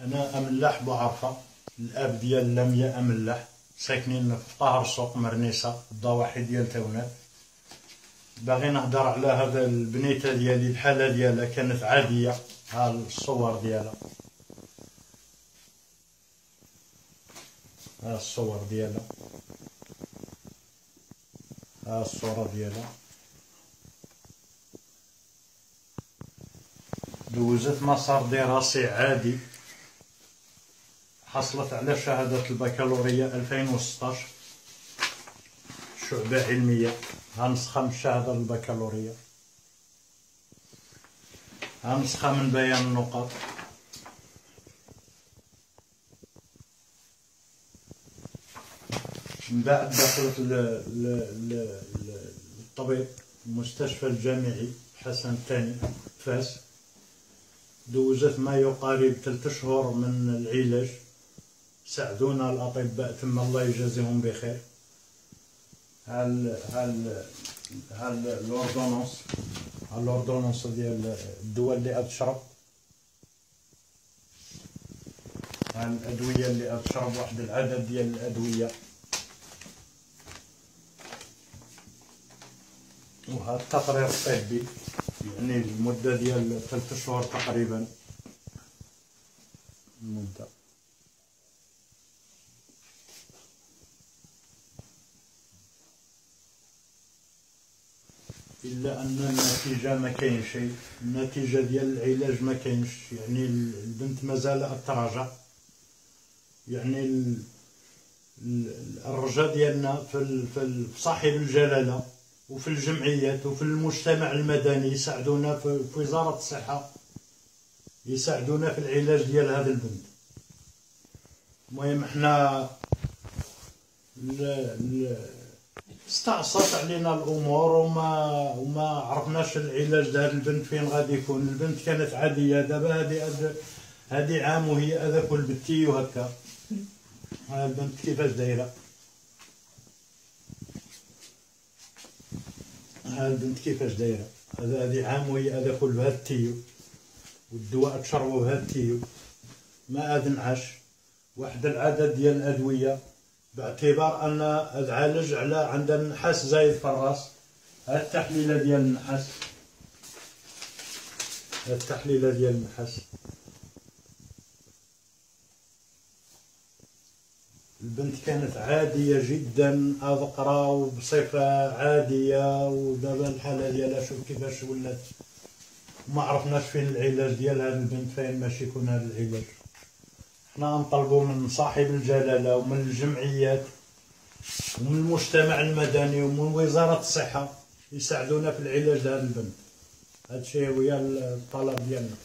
انا املاح بوعرفه، الاب ديال لميا املاح، ساكنين في طاهر السوق مرنيسه الضواحي ديال تاونات. باغي نهضر على هذا البنيته ديالي، الحاله ديالها كانت عاديه. ها الصور ديالها، ها الصور ديالها، ها الصوره ديالها. دوزت مسار دراسي عادي، حصلت على شهادة البكالوريا 2016 شعبة علمية. ها نسخة من الشهادة البكالوريا، ها نسخة من بيان النقط. من بعد دخلت للطبيب المستشفى الجامعي حسن الثاني فاس. دوزت ما يقارب 3 شهور من العلاج، ساعدونا الأطباء تم الله يجازيهم بخير. الأوردونونس ديال الدواء اللي أتشرب، الأدوية اللي أتشرب، واحد العدد ديال الأدوية. وهذا التقرير الطبي، يعني المدة ديال 3 شهور تقريبا المدة. إلا أن النتيجة ما كاين شيء، النتيجة ديال العلاج ما كاينش، يعني البنت مازال تراجع. يعني الرجاء ديالنا في صاحب الجلالة وفي الجمعيات وفي المجتمع المدني يساعدونا، في وزارة الصحة يساعدونا في العلاج ديال هذه البنت. المهم حنا استعصت علينا الامور وما عرفناش العلاج ديال هذه البنت فين غادي يكون. البنت كانت عاديه، دابا هذه عام وهي هذاك البتي وهكا. ها البنت كيفاش دايره، ها البنت كيفاش دايره. هذه عام وهي هذاك بهذا التيو، والدواء تشربوا بهذا التيو. ما نعاش واحد العدد ديال الادويه، باعتبار ان تعالج على عند النحاس زايد في الراس. هاد التحليله ديال النحاس، هاد التحليله ديال النحاس. البنت كانت عاديه جدا، اذقرا وبصفه عاديه، ودابا الحاله ديالها شوف كيفاش ولات. ما عرفناش فين العلاج ديال هاد البنت، فين ماشي يكون هاد العلاج. حنا نطلبوا من صاحب الجلاله ومن الجمعيات ومن المجتمع المدني ومن وزارة الصحة يساعدونا في العلاج ديال هذه البنت. هادشي هو الطلب ديالنا.